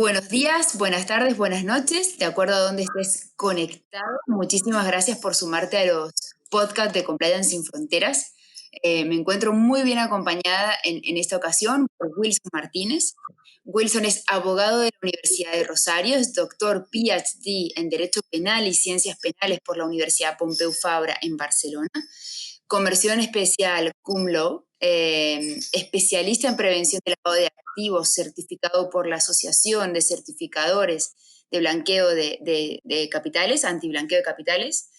Buenos días, buenas tardes, buenas noches, de acuerdo a dónde estés conectado. Muchísimas gracias por sumarte a los podcasts de Compliance Sin Fronteras. Me encuentro muy bien acompañada en esta ocasión por Wilson Martínez. Wilson es abogado de la Universidad de Rosario, es doctor PhD en Derecho Penal y Ciencias Penales por la Universidad Pompeu Fabra en Barcelona, conversión especial cum laude, especialista en prevención del lavado de activos, certificado por la Asociación de Certificadores de Blanqueo de Capitales, Antiblanqueo de Capitales,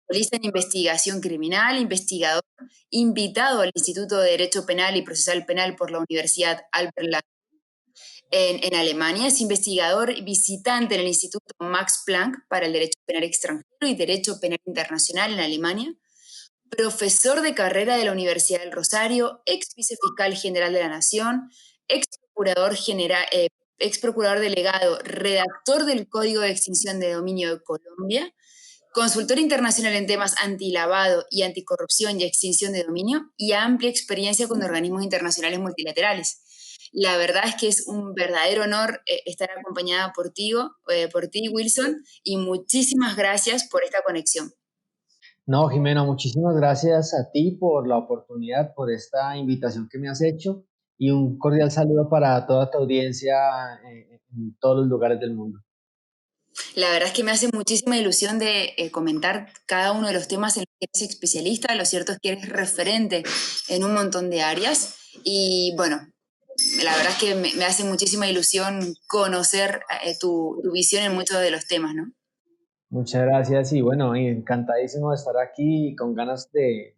especialista en investigación criminal, investigador invitado al Instituto de Derecho Penal y Procesal Penal por la Universidad Albert Lang en Alemania, es investigador visitante en el Instituto Max Planck para el Derecho Penal Extranjero y Derecho Penal Internacional en Alemania, profesor de carrera de la Universidad del Rosario, ex vicefiscal general de la Nación, ex procurador, ex procurador delegado, redactor del Código de Extinción de Dominio de Colombia, consultor internacional en temas antilavado y anticorrupción y extinción de dominio, y amplia experiencia con organismos internacionales multilaterales. La verdad es que es un verdadero honor estar acompañada por ti, Wilson, y muchísimas gracias por esta conexión. No, Jimena, muchísimas gracias a ti por la oportunidad, por esta invitación que me has hecho y un cordial saludo para toda tu audiencia en todos los lugares del mundo. La verdad es que me hace muchísima ilusión de comentar cada uno de los temas en los que eres especialista. Lo cierto es que eres referente en un montón de áreas y bueno, la verdad es que me hace muchísima ilusión conocer tu visión en muchos de los temas, ¿no? Muchas gracias y bueno, y encantadísimo de estar aquí y con ganas de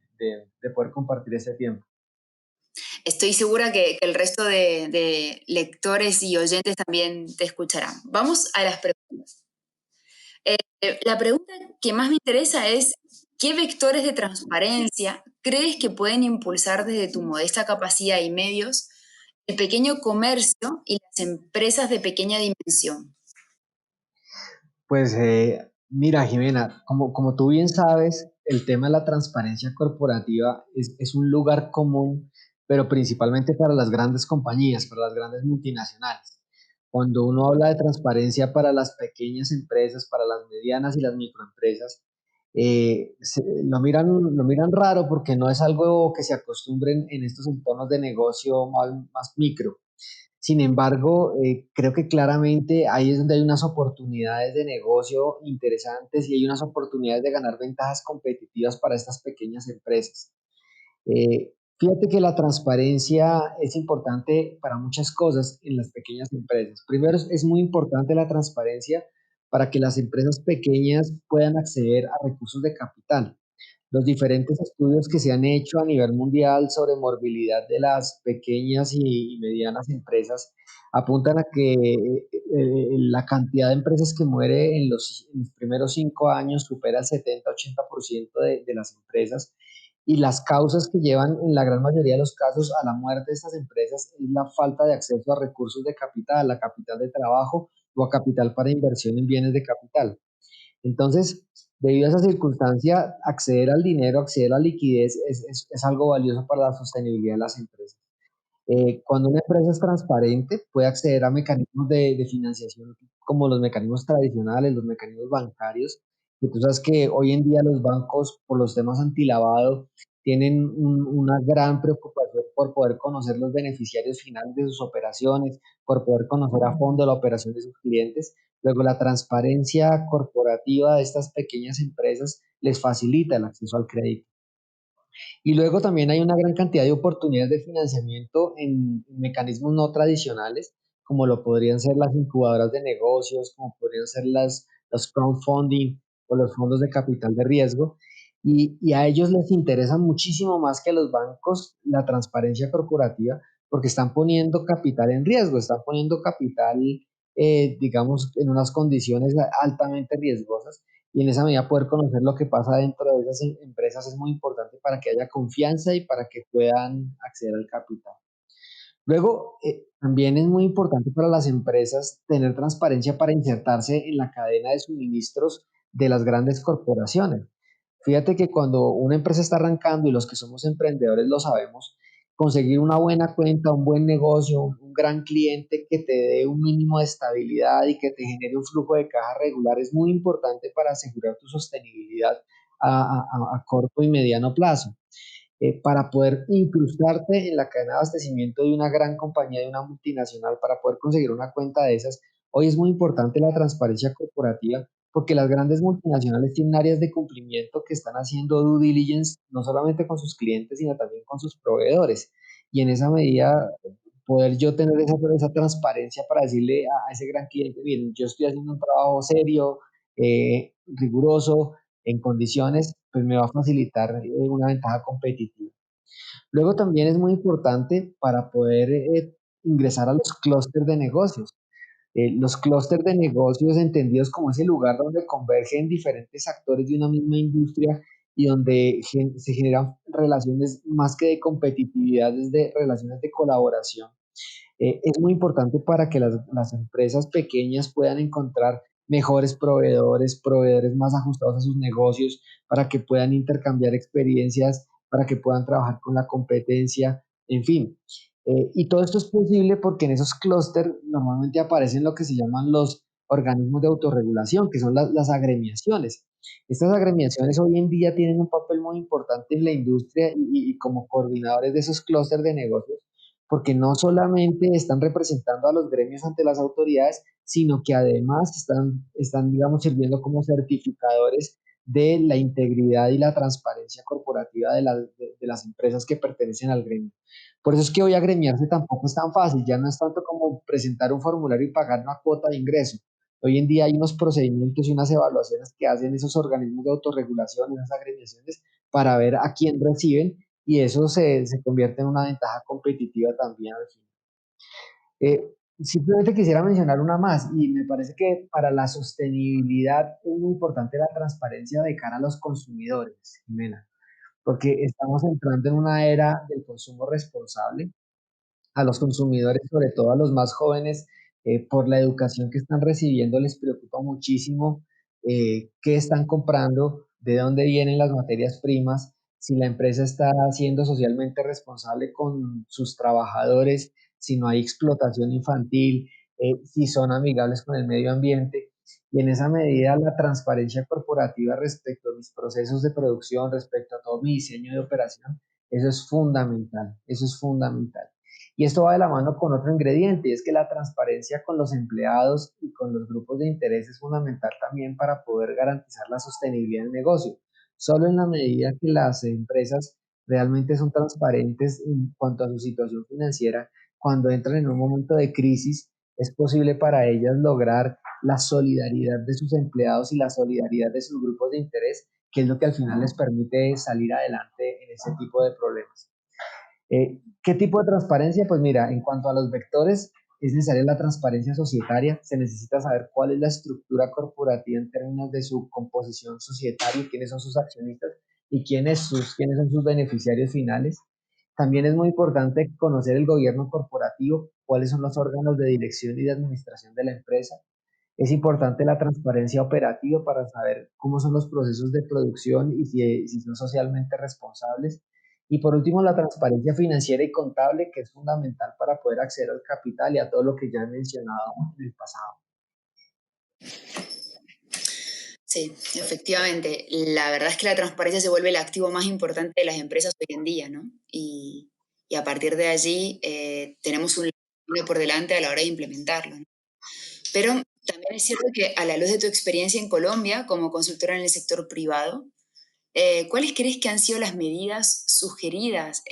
poder compartir este tiempo. Estoy segura que el resto de lectores y oyentes también te escucharán. Vamos a las preguntas. La pregunta que más me interesa es, ¿qué vectores de transparencia crees que pueden impulsar desde tu modesta capacidad y medios el pequeño comercio y las empresas de pequeña dimensión? Pues mira, Jimena, como tú bien sabes, el tema de la transparencia corporativa es un lugar común, pero principalmente para las grandes compañías, para las grandes multinacionales. Cuando uno habla de transparencia para las pequeñas empresas, para las medianas y las microempresas, lo miran raro porque no es algo que se acostumbren en estos entornos de negocio más micro. Sin embargo, creo que claramente ahí es donde hay unas oportunidades de negocio interesantes y hay unas oportunidades de ganar ventajas competitivas para estas pequeñas empresas. Fíjate que la transparencia es importante para muchas cosas en las pequeñas empresas. Primero, es muy importante la transparencia para que las empresas pequeñas puedan acceder a recursos de capital. Los diferentes estudios que se han hecho a nivel mundial sobre morbilidad de las pequeñas y medianas empresas apuntan a que la cantidad de empresas que muere en los primeros 5 años supera el 70-80% de las empresas, y las causas que llevan en la gran mayoría de los casos a la muerte de estas empresas es la falta de acceso a recursos de capital, a capital de trabajo o a capital para inversión en bienes de capital. Entonces, debido a esa circunstancia, acceder al dinero, acceder a la liquidez es algo valioso para la sostenibilidad de las empresas. Cuando una empresa es transparente, puede acceder a mecanismos de financiación como los mecanismos tradicionales, los mecanismos bancarios. Y tú sabes que hoy en día los bancos, por los temas antilavado, tienen una gran preocupación por poder conocer los beneficiarios finales de sus operaciones, por poder conocer a fondo la operación de sus clientes. Luego, la transparencia corporativa de estas pequeñas empresas les facilita el acceso al crédito. Y luego también hay una gran cantidad de oportunidades de financiamiento en mecanismos no tradicionales, como lo podrían ser las incubadoras de negocios, como podrían ser los crowdfunding o los fondos de capital de riesgo. Y a ellos les interesa muchísimo más que a los bancos la transparencia corporativa, porque están poniendo capital en riesgo, están poniendo capital, digamos, en unas condiciones altamente riesgosas, y en esa medida poder conocer lo que pasa dentro de esas empresas es muy importante para que haya confianza y para que puedan acceder al capital. Luego, también es muy importante para las empresas tener transparencia para insertarse en la cadena de suministros de las grandes corporaciones. Fíjate que cuando una empresa está arrancando, y los que somos emprendedores lo sabemos, conseguir una buena cuenta, un buen negocio, un gran cliente que te dé un mínimo de estabilidad y que te genere un flujo de caja regular es muy importante para asegurar tu sostenibilidad a corto y mediano plazo. Para poder incrustarte en la cadena de abastecimiento de una gran compañía, de una multinacional, para poder conseguir una cuenta de esas. Hoy es muy importante la transparencia corporativa porque las grandes multinacionales tienen áreas de cumplimiento que están haciendo due diligence no solamente con sus clientes, sino también con sus proveedores. Y en esa medida, poder yo tener esa transparencia para decirle a ese gran cliente, miren, yo estoy haciendo un trabajo serio, riguroso, en condiciones, pues me va a facilitar una ventaja competitiva. Luego también es muy importante para poder ingresar a los clústeres de negocios. Los clústeres de negocios entendidos como ese lugar donde convergen diferentes actores de una misma industria y donde se generan relaciones más que de competitividad, es de relaciones de colaboración. Es muy importante para que las empresas pequeñas puedan encontrar mejores proveedores, proveedores más ajustados a sus negocios, para que puedan intercambiar experiencias, para que puedan trabajar con la competencia, en fin. Y todo esto es posible porque en esos clústeres normalmente aparecen lo que se llaman los organismos de autorregulación, que son las agremiaciones. Estas agremiaciones hoy en día tienen un papel muy importante en la industria y como coordinadores de esos clústeres de negocios porque no solamente están representando a los gremios ante las autoridades, sino que además están digamos, sirviendo como certificadores de la integridad y la transparencia corporativa de las empresas que pertenecen al gremio. Por eso es que hoy agremiarse tampoco es tan fácil, ya no es tanto como presentar un formulario y pagar una cuota de ingreso. Hoy en día hay unos procedimientos y unas evaluaciones que hacen esos organismos de autorregulación, esas agremiaciones, para ver a quién reciben y eso se convierte en una ventaja competitiva también al final. Simplemente quisiera mencionar una más y me parece que para la sostenibilidad es muy importante la transparencia de cara a los consumidores, Jimena, porque estamos entrando en una era del consumo responsable a los consumidores, sobre todo a los más jóvenes, por la educación que están recibiendo, les preocupa muchísimo qué están comprando, de dónde vienen las materias primas, si la empresa está siendo socialmente responsable con sus trabajadores, si no hay explotación infantil, si son amigables con el medio ambiente. Y en esa medida, la transparencia corporativa respecto a mis procesos de producción, respecto a todo mi diseño de operación, eso es fundamental, eso es fundamental. Y esto va de la mano con otro ingrediente, y es que la transparencia con los empleados y con los grupos de interés es fundamental también para poder garantizar la sostenibilidad del negocio. Solo en la medida que las empresas realmente son transparentes en cuanto a su situación financiera, cuando entran en un momento de crisis, es posible para ellas lograr la solidaridad de sus empleados y la solidaridad de sus grupos de interés, que es lo que al final les permite salir adelante en ese tipo de problemas. ¿Qué tipo de transparencia? Pues mira, en cuanto a los vectores, es necesaria la transparencia societaria. Se necesita saber cuál es la estructura corporativa en términos de su composición societaria, quiénes son sus accionistas y quiénes son sus beneficiarios finales. También es muy importante conocer el gobierno corporativo, cuáles son los órganos de dirección y de administración de la empresa. Es importante la transparencia operativa para saber cómo son los procesos de producción y si son socialmente responsables. Y por último, la transparencia financiera y contable, que es fundamental para poder acceder al capital y a todo lo que ya he mencionado en el pasado. Sí, efectivamente. La verdad es que la transparencia se vuelve el activo más importante de las empresas hoy en día, ¿no? Y a partir de allí tenemos un camino por delante a la hora de implementarlo, ¿no? Pero también es cierto que a la luz de tu experiencia en Colombia como consultora en el sector privado, ¿cuáles crees que han sido las medidas sugeridas,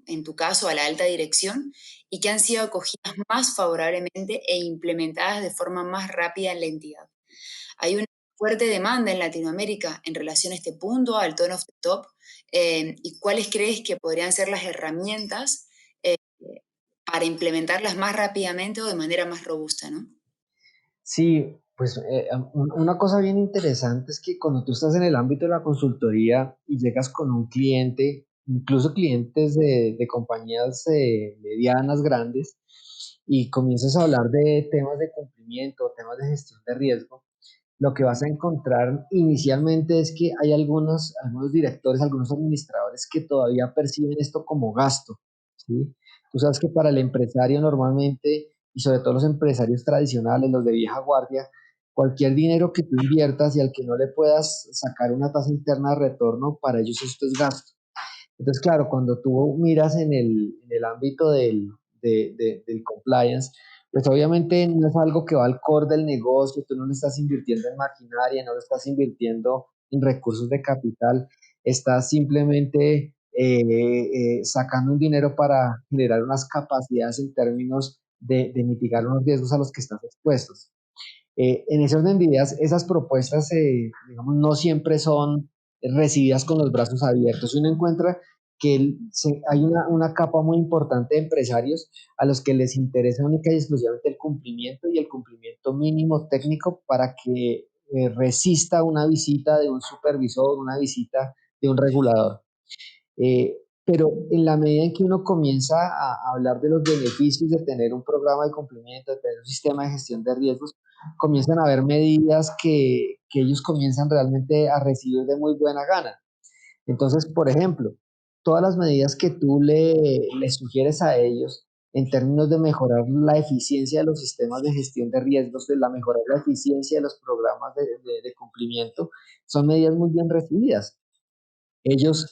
en tu caso, a la alta dirección y que han sido acogidas más favorablemente e implementadas de forma más rápida en la entidad? Hay una fuerte demanda en Latinoamérica en relación a este punto, al tone of the top, y cuáles crees que podrían ser las herramientas eh, para implementarlas más rápidamente o de manera más robusta, ¿no? Sí, pues una cosa bien interesante es que cuando tú estás en el ámbito de la consultoría y llegas con un cliente, incluso clientes de compañías medianas, grandes, y comienzas a hablar de temas de cumplimiento, temas de gestión de riesgo, lo que vas a encontrar inicialmente es que hay algunos directores, algunos administradores que todavía perciben esto como gasto ¿sí? Tú sabes que para el empresario normalmente, y sobre todo los empresarios tradicionales, los de vieja guardia, cualquier dinero que tú inviertas y al que no le puedas sacar una tasa interna de retorno, para ellos esto es gasto. Entonces, claro, cuando tú miras en el ámbito del compliance, pues obviamente no es algo que va al core del negocio, tú no le estás invirtiendo en maquinaria, no le estás invirtiendo en recursos de capital, estás simplemente sacando un dinero para generar unas capacidades en términos de mitigar unos riesgos a los que estás expuestos. En ese orden de ideas, esas propuestas, digamos, no siempre son recibidas con los brazos abiertos. Uno encuentra que hay una capa muy importante de empresarios a los que les interesa única y exclusivamente el cumplimiento y el cumplimiento mínimo técnico para que resista una visita de un supervisor, una visita de un regulador. Pero en la medida en que uno comienza a hablar de los beneficios de tener un programa de cumplimiento, de tener un sistema de gestión de riesgos, comienzan a haber medidas que ellos comienzan realmente a recibir de muy buena gana. Entonces, por ejemplo, todas las medidas que tú le sugieres a ellos en términos de mejorar la eficiencia de los sistemas de gestión de riesgos, de la mejorar la eficiencia de los programas de cumplimiento, son medidas muy bien recibidas. Ellos,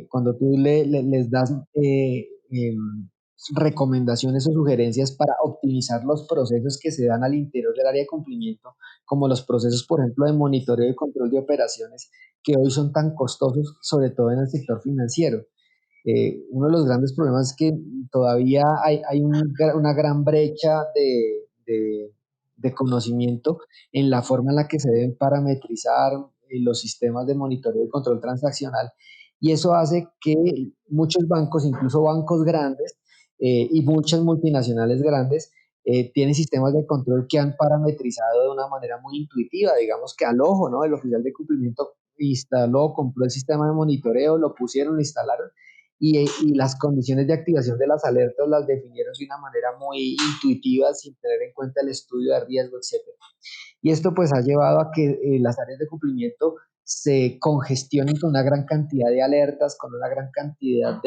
cuando tú les das recomendaciones o sugerencias para optimizar los procesos que se dan al interior del área de cumplimiento, como los procesos, por ejemplo, de monitoreo y control de operaciones, que hoy son tan costosos, sobre todo en el sector financiero. Uno de los grandes problemas es que todavía hay una gran brecha de conocimiento en la forma en la que se deben parametrizar los sistemas de monitoreo y control transaccional. Y eso hace que muchos bancos, incluso bancos grandes y muchas multinacionales grandes, tienen sistemas de control que han parametrizado de una manera muy intuitiva, digamos que al ojo, ¿no? El oficial de cumplimiento instaló, compró el sistema de monitoreo, lo pusieron, lo instalaron y las condiciones de activación de las alertas las definieron de una manera muy intuitiva, sin tener en cuenta el estudio de riesgo, etcétera. Y esto pues ha llevado a que las áreas de cumplimiento se congestionen con una gran cantidad de alertas, con una gran cantidad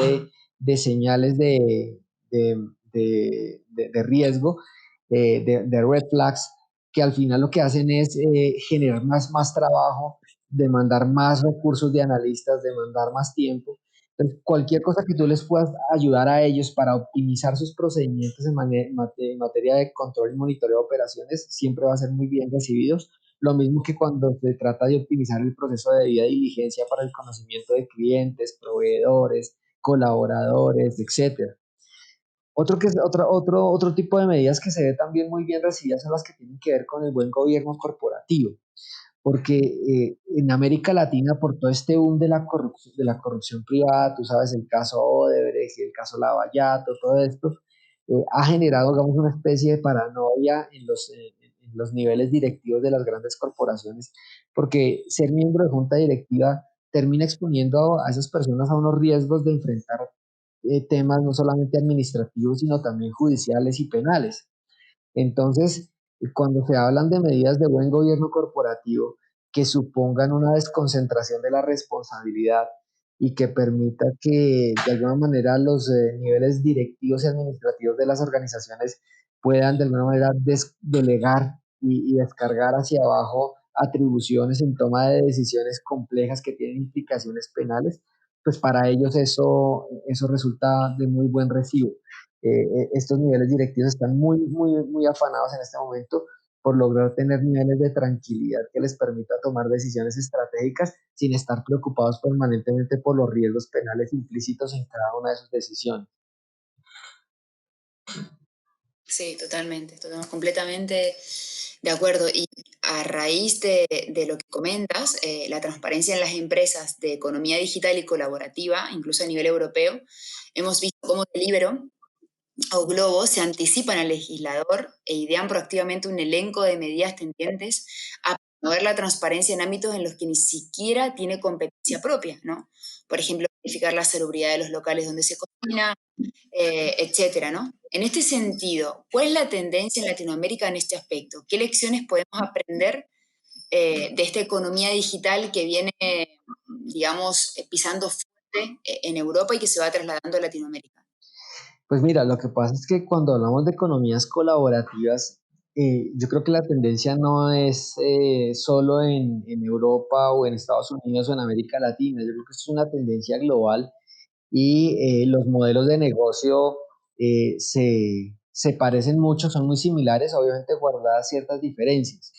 de señales de, de riesgo, de red flags, que al final lo que hacen es generar más trabajo, demandar más recursos de analistas, demandar más tiempo. Entonces, cualquier cosa que tú les puedas ayudar a ellos para optimizar sus procedimientos en materia de control y monitoreo de operaciones siempre va a ser muy bien recibidos. Lo mismo que cuando se trata de optimizar el proceso de debida diligencia para el conocimiento de clientes, proveedores, colaboradores, etcétera. Otro tipo de medidas que se ve también muy bien recibidas son las que tienen que ver con el buen gobierno corporativo porque en América Latina, por todo este boom de la corrupción privada, tú sabes, el caso Odebrecht, el caso Lavallato, todo esto, ha generado, digamos, una especie de paranoia en los niveles directivos de las grandes corporaciones, porque ser miembro de junta directiva termina exponiendo a esas personas a unos riesgos de enfrentar temas no solamente administrativos, sino también judiciales y penales. Entonces, cuando se hablan de medidas de buen gobierno corporativo que supongan una desconcentración de la responsabilidad y que permita que de alguna manera los niveles directivos y administrativos de las organizaciones puedan de alguna manera delegar y descargar hacia abajo atribuciones en toma de decisiones complejas que tienen implicaciones penales, pues para ellos eso resulta de muy buen recibo. Estos niveles directivos están muy afanados en este momento por lograr tener niveles de tranquilidad que les permita tomar decisiones estratégicas sin estar preocupados permanentemente por los riesgos penales implícitos en cada una de sus decisiones. Sí, totalmente, completamente de acuerdo. Y a raíz de lo que comentas, la transparencia en las empresas de economía digital y colaborativa, incluso a nivel europeo, hemos visto cómo Deliveroo o Globo se anticipan al legislador e idean proactivamente un elenco de medidas tendientes a promover la transparencia en ámbitos en los que ni siquiera tiene competencia propia, ¿no? Por ejemplo, verificar la salubridad de los locales donde se cocina, etcétera, ¿no? En este sentido, ¿cuál es la tendencia en Latinoamérica en este aspecto? ¿Qué lecciones podemos aprender de esta economía digital que viene, digamos, pisando fuerte en Europa y que se va trasladando a Latinoamérica? Pues mira, lo que pasa es que cuando hablamos de economías colaborativas, yo creo que la tendencia no es solo en Europa o en Estados Unidos o en América Latina, yo creo que es una tendencia global y los modelos de negocio se parecen mucho, son muy similares, obviamente guardadas ciertas diferencias.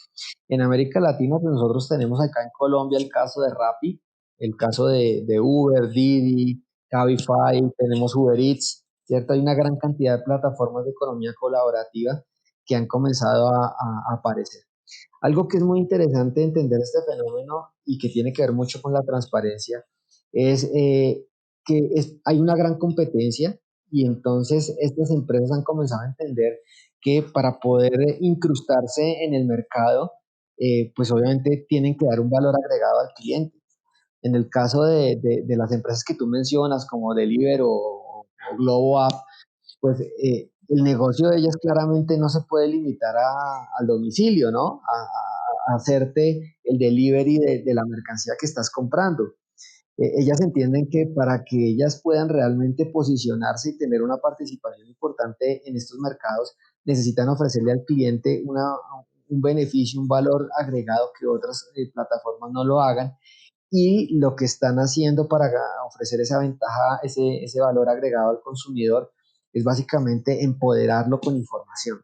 En América Latina, pues nosotros tenemos acá en Colombia el caso de Rappi, el caso de Uber, Didi, Cabify, tenemos Uber Eats, ¿cierto? Hay una gran cantidad de plataformas de economía colaborativa que han comenzado a aparecer. Algo que es muy interesante entender este fenómeno y que tiene que ver mucho con la transparencia es hay una gran competencia y entonces estas empresas han comenzado a entender que para poder incrustarse en el mercado, pues obviamente tienen que dar un valor agregado al cliente. En el caso de las empresas que tú mencionas, como Deliveroo o Globo App, pues el negocio de ellas claramente no se puede limitar al domicilio, ¿no? A hacerte el delivery de la mercancía que estás comprando. Ellas entienden que para que ellas puedan realmente posicionarse y tener una participación importante en estos mercados, necesitan ofrecerle al cliente un beneficio, un valor agregado que otras plataformas no lo hagan y lo que están haciendo para ofrecer esa ventaja, ese valor agregado al consumidor, es básicamente empoderarlo con información.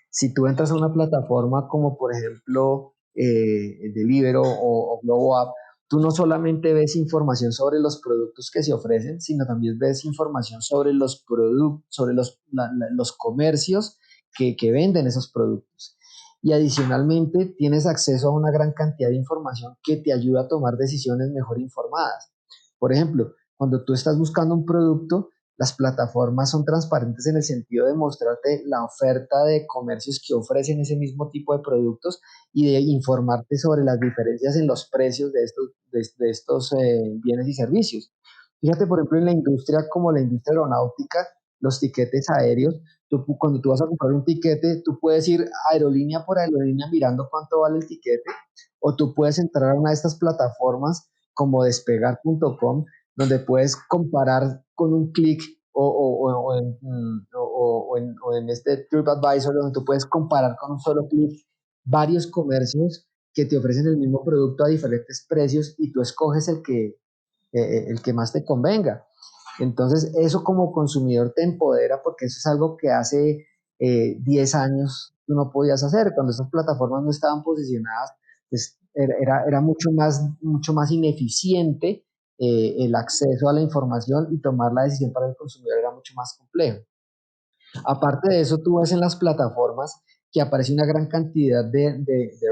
Si tú entras a una plataforma como por ejemplo Deliveroo o Globo App, tú no solamente ves información sobre los productos que se ofrecen, sino también ves información sobre los productos, sobre los comercios que venden esos productos. Y adicionalmente tienes acceso a una gran cantidad de información que te ayuda a tomar decisiones mejor informadas. Por ejemplo, cuando tú estás buscando un producto, las plataformas son transparentes en el sentido de mostrarte la oferta de comercios que ofrecen ese mismo tipo de productos y de informarte sobre las diferencias en los precios de estos bienes y servicios. Fíjate, por ejemplo, en la industria como la industria aeronáutica, los tiquetes aéreos, cuando tú vas a comprar un tiquete, tú puedes ir aerolínea por aerolínea mirando cuánto vale el tiquete, o tú puedes entrar a una de estas plataformas como despegar.com, donde puedes comparar con un clic o en este TripAdvisor, donde tú puedes comparar con un solo clic varios comercios que te ofrecen el mismo producto a diferentes precios y tú escoges el que más te convenga. Entonces, eso como consumidor te empodera porque eso es algo que hace 10 años tú no podías hacer. Cuando estas plataformas no estaban posicionadas, pues era mucho más ineficiente el acceso a la información y tomar la decisión para el consumidor era mucho más complejo. Aparte de eso, tú ves en las plataformas que aparece una gran cantidad de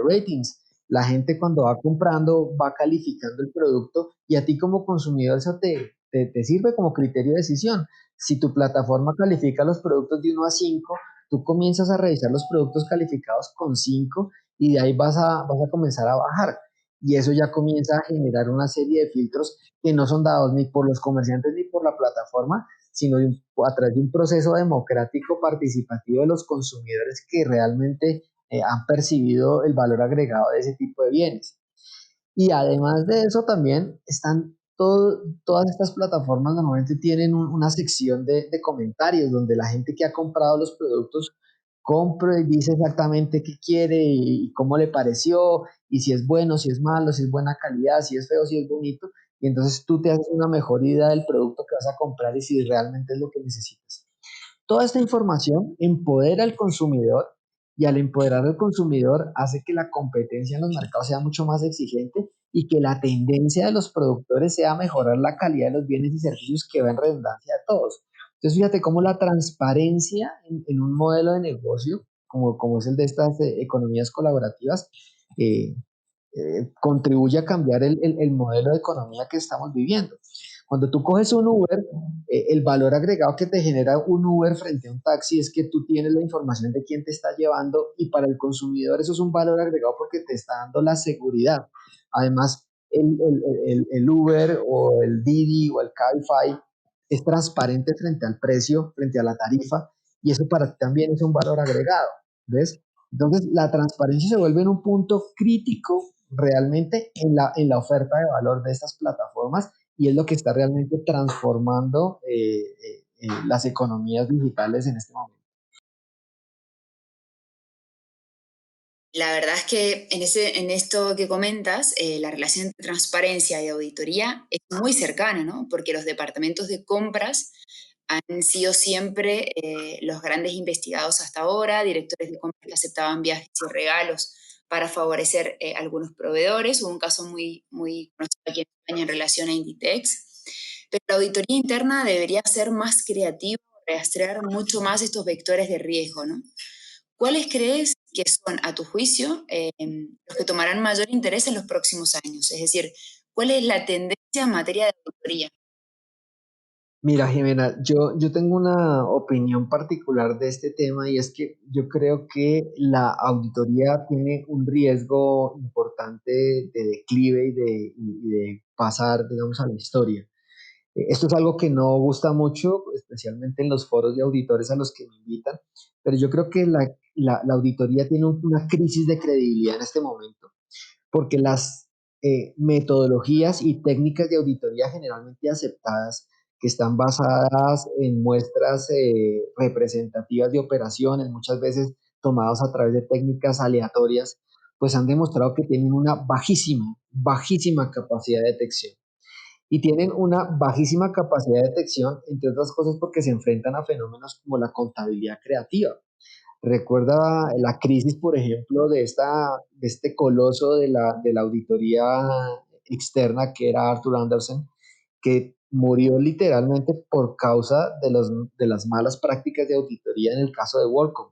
ratings. La gente cuando va comprando va calificando el producto y a ti como consumidor eso te sirve como criterio de decisión. Si tu plataforma califica los productos de 1 a 5, tú comienzas a revisar los productos calificados con 5 y de ahí vas a comenzar a bajar. Y eso ya comienza a generar una serie de filtros que no son dados ni por los comerciantes ni por la plataforma, sino a través de un proceso democrático participativo de los consumidores que realmente han percibido el valor agregado de ese tipo de bienes. Y además de eso también todas estas plataformas normalmente tienen una sección de comentarios donde la gente que ha comprado los productos compra y dice exactamente qué quiere y cómo le pareció, y si es bueno, si es malo, si es buena calidad, si es feo, si es bonito. Y entonces tú te haces una mejor idea del producto que vas a comprar y si realmente es lo que necesitas. Toda esta información empodera al consumidor y al empoderar al consumidor hace que la competencia en los mercados sea mucho más exigente y que la tendencia de los productores sea mejorar la calidad de los bienes y servicios que va en redundancia a todos. Entonces fíjate cómo la transparencia en un modelo de negocio, como es el de estas economías colaborativas, eh, contribuye a cambiar el modelo de economía que estamos viviendo. Cuando tú coges un Uber, el valor agregado que te genera un Uber frente a un taxi es que tú tienes la información de quién te está llevando y para el consumidor eso es un valor agregado porque te está dando la seguridad. Además, el Uber o el Didi o el Cabify es transparente frente al precio, frente a la tarifa y eso para ti también es un valor agregado. ¿Ves? Entonces, la transparencia se vuelve en un punto crítico realmente en la oferta de valor de estas plataformas y es lo que está realmente transformando las economías digitales en este momento. La verdad es que en esto que comentas, la relación entre transparencia y auditoría es muy cercana, ¿no? Porque los departamentos de compras han sido siempre los grandes investigados hasta ahora, directores de compras que aceptaban viajes y regalos para favorecer algunos proveedores. Hubo un caso muy conocido aquí en España en relación a Inditex. Pero la auditoría interna debería ser más creativa, rastrear mucho más estos vectores de riesgo, ¿no? ¿Cuáles crees que son, a tu juicio, los que tomarán mayor interés en los próximos años? Es decir, ¿cuál es la tendencia en materia de auditoría? Mira, Jimena, yo tengo una opinión particular de este tema y es que yo creo que la auditoría tiene un riesgo importante de declive y de pasar, digamos, a la historia. Esto es algo que no gusta mucho, especialmente en los foros de auditores a los que me invitan, pero yo creo que la auditoría tiene una crisis de credibilidad en este momento porque las metodologías y técnicas de auditoría generalmente aceptadas, que están basadas en muestras representativas de operaciones, muchas veces tomadas a través de técnicas aleatorias, pues han demostrado que tienen una bajísima capacidad de detección. Y tienen una bajísima capacidad de detección, entre otras cosas, porque se enfrentan a fenómenos como la contabilidad creativa. Recuerda la crisis, por ejemplo, de este coloso de la auditoría externa que era Arthur Andersen, que murió literalmente por causa de las malas prácticas de auditoría en el caso de Worldcom.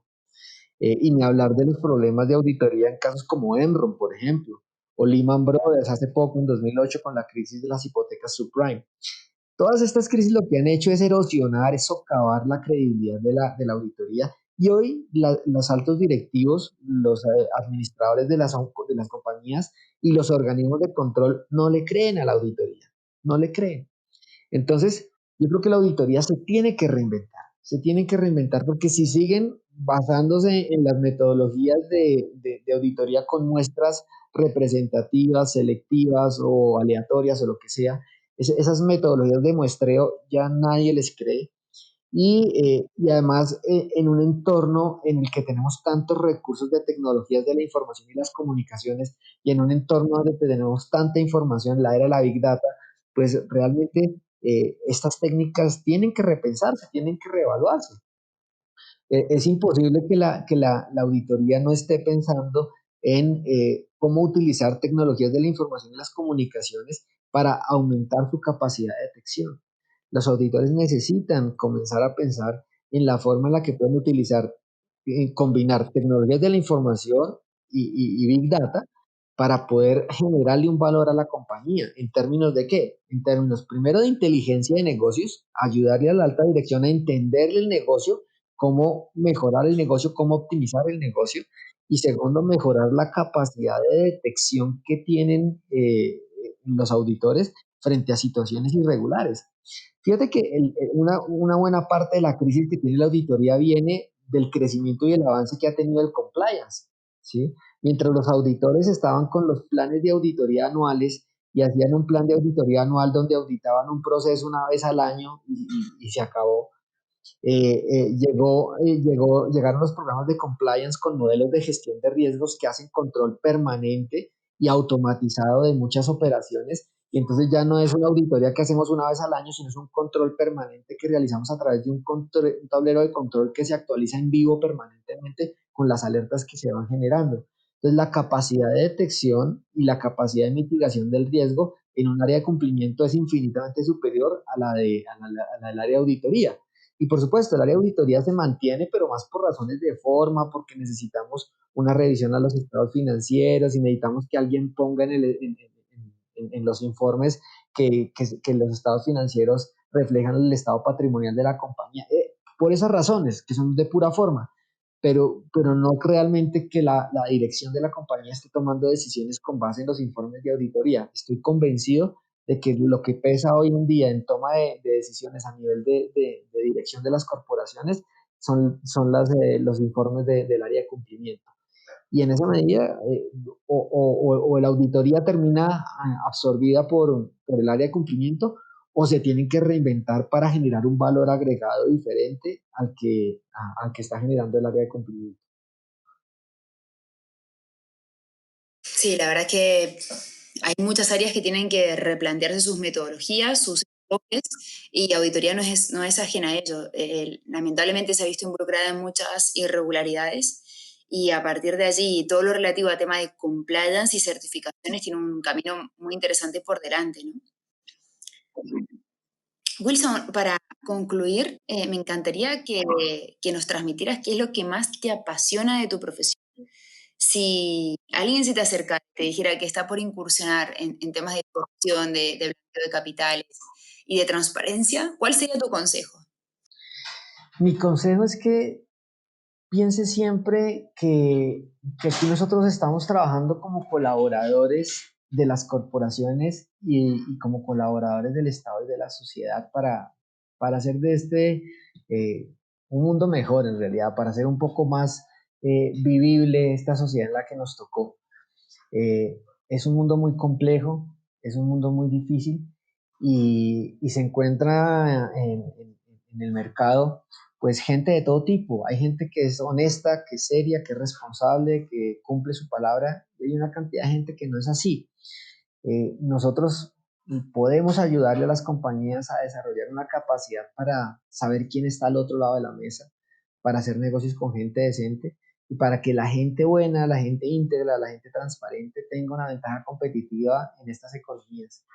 Y ni hablar de los problemas de auditoría en casos como Enron, por ejemplo, o Lehman Brothers hace poco, en 2008, con la crisis de las hipotecas subprime. Todas estas crisis lo que han hecho es erosionar, es socavar la credibilidad de la auditoría y hoy los altos directivos, los administradores de las compañías y los organismos de control no le creen a la auditoría, no le creen. Entonces, yo creo que la auditoría se tiene que reinventar porque si siguen basándose en las metodologías de auditoría con muestras representativas, selectivas o aleatorias o lo que sea, esas metodologías de muestreo ya nadie les cree y además en un entorno en el que tenemos tantos recursos de tecnologías de la información y las comunicaciones y en un entorno donde tenemos tanta información, la era de la Big Data, pues realmente estas técnicas tienen que repensarse, tienen que reevaluarse. Es imposible que la auditoría no esté pensando en cómo utilizar tecnologías de la información y las comunicaciones para aumentar su capacidad de detección. Los auditores necesitan comenzar a pensar en la forma en la que pueden utilizar, combinar tecnologías de la información y Big Data para poder generarle un valor a la compañía. ¿En términos de qué? En términos primero de inteligencia de negocios, ayudarle a la alta dirección a entender el negocio, cómo mejorar el negocio, cómo optimizar el negocio. Y segundo, mejorar la capacidad de detección que tienen los auditores frente a situaciones irregulares. Fíjate que una buena parte de la crisis que tiene la auditoría viene del crecimiento y el avance que ha tenido el compliance, ¿sí? Mientras los auditores estaban con los planes de auditoría anuales y hacían un plan de auditoría anual donde auditaban un proceso una vez al año y se acabó, llegaron los programas de compliance con modelos de gestión de riesgos que hacen control permanente y automatizado de muchas operaciones. Y entonces ya no es una auditoría que hacemos una vez al año, sino es un control permanente que realizamos a través de un tablero de control que se actualiza en vivo permanentemente con las alertas que se van generando. Entonces la capacidad de detección y la capacidad de mitigación del riesgo en un área de cumplimiento es infinitamente superior a la del área de auditoría. Y por supuesto, el área de auditoría se mantiene, pero más por razones de forma, porque necesitamos una revisión a los estados financieros y necesitamos que alguien ponga en los informes que los estados financieros reflejan el estado patrimonial de la compañía. Por esas razones, que son de pura forma, pero no realmente que la dirección de la compañía esté tomando decisiones con base en los informes de auditoría. Estoy convencido de que lo que pesa hoy en día en toma de decisiones a nivel de dirección de las corporaciones son los informes del área de cumplimiento. Y en esa medida, o la auditoría termina absorbida por el área de cumplimiento, o se tienen que reinventar para generar un valor agregado diferente al que está generando el área de cumplimiento. Sí, la verdad que hay muchas áreas que tienen que replantearse sus metodologías, sus enfoques, y auditoría no es ajena a ello. Lamentablemente se ha visto involucrada en muchas irregularidades y a partir de allí todo lo relativo a tema de compliance y certificaciones tiene un camino muy interesante por delante, ¿no? Wilson, para concluir, me encantaría que nos transmitieras qué es lo que más te apasiona de tu profesión. Si alguien se te acercara y te dijera que está por incursionar en temas de corrupción, de blanqueo de capitales y de transparencia, ¿cuál sería tu consejo? Mi consejo es que piense siempre que aquí nosotros estamos trabajando como colaboradores de las corporaciones y como colaboradores del Estado y de la sociedad para hacer de un mundo mejor en realidad, para hacer un poco más vivible esta sociedad en la que nos tocó. Es un mundo muy complejo, es un mundo muy difícil y se encuentra en el mercado pues gente de todo tipo. Hay gente que es honesta, que es seria, que es responsable, que cumple su palabra y hay una cantidad de gente que no es así. Nosotros podemos ayudarle a las compañías a desarrollar una capacidad para saber quién está al otro lado de la mesa, para hacer negocios con gente decente y para que la gente buena, la gente íntegra, la gente transparente tenga una ventaja competitiva en estas economías.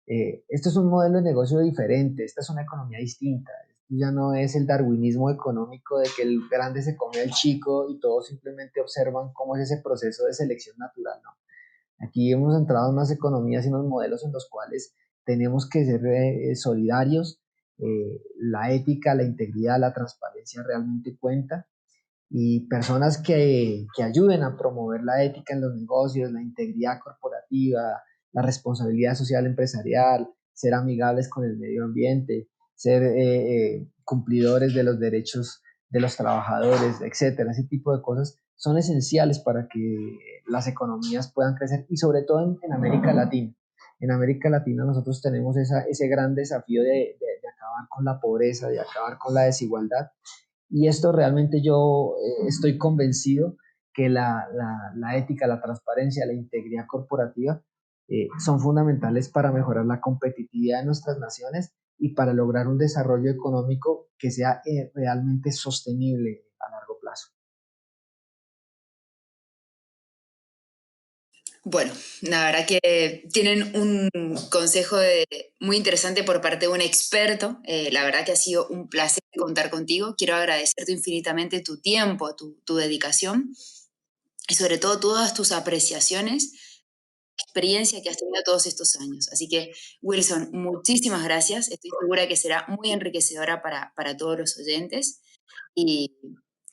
Esto es un modelo de negocio diferente, esta es una economía distinta. Esto ya no es el darwinismo económico de que el grande se come al chico y todos simplemente observan cómo es ese proceso de selección natural, ¿no? Aquí hemos entrado en unas economías y unos modelos en los cuales tenemos que ser solidarios, la ética, la integridad, la transparencia realmente cuenta y personas que ayuden a promover la ética en los negocios, la integridad corporativa, la responsabilidad social empresarial, ser amigables con el medio ambiente, ser cumplidores de los derechos de los trabajadores, etcétera. Ese tipo de cosas son esenciales para que las economías puedan crecer y sobre todo en América Latina. En América Latina nosotros tenemos ese gran desafío de acabar con la pobreza, de acabar con la desigualdad y esto realmente yo estoy convencido que la ética, la transparencia, la integridad corporativa son fundamentales para mejorar la competitividad de nuestras naciones y para lograr un desarrollo económico que sea realmente sostenible a largo plazo. Bueno, la verdad que tienen un consejo muy interesante por parte de un experto. La verdad que ha sido un placer contar contigo. Quiero agradecerte infinitamente tu tiempo, tu dedicación y sobre todo todas tus apreciaciones, experiencia que has tenido todos estos años. Así que, Wilson, muchísimas gracias. Estoy segura que será muy enriquecedora para todos los oyentes y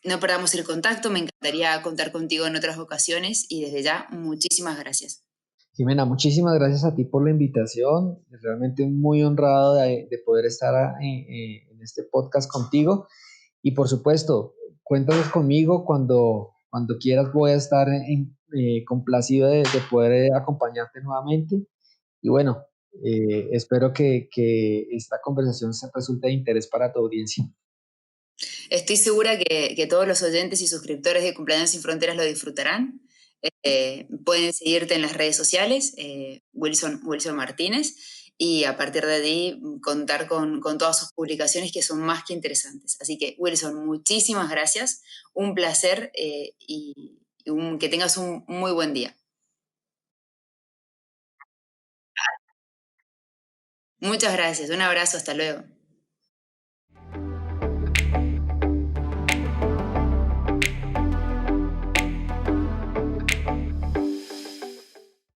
no perdamos el contacto. Me encantaría contar contigo en otras ocasiones y desde ya, muchísimas gracias. Jimena, muchísimas gracias a ti por la invitación. Realmente muy honrado de poder estar en este podcast contigo. Y por supuesto, cuéntanos conmigo cuando quieras, voy a estar complacido de poder acompañarte nuevamente. Y bueno, espero que esta conversación se resulte de interés para tu audiencia. Estoy segura que todos los oyentes y suscriptores de Cumpleaños sin Fronteras lo disfrutarán. Pueden seguirte en las redes sociales, Wilson Martínez, y a partir de ahí contar con todas sus publicaciones que son más que interesantes. Así que, Wilson, muchísimas gracias, un placer y que tengas un muy buen día. Muchas gracias, un abrazo, hasta luego.